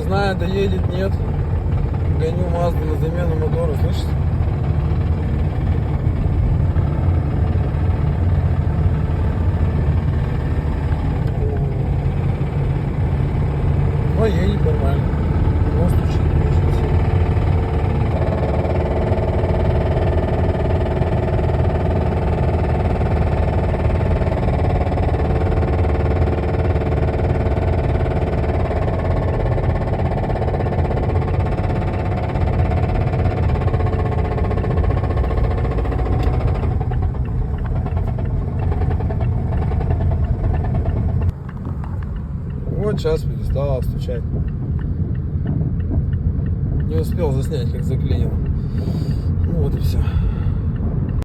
знаю, доедет, нет. Гоню Мазду на замену мотора, слышите? Но едет нормально. Но стучит очень сильно. Вот сейчас перестала стучать. Не успел заснять, как заклинило. Ну вот и все.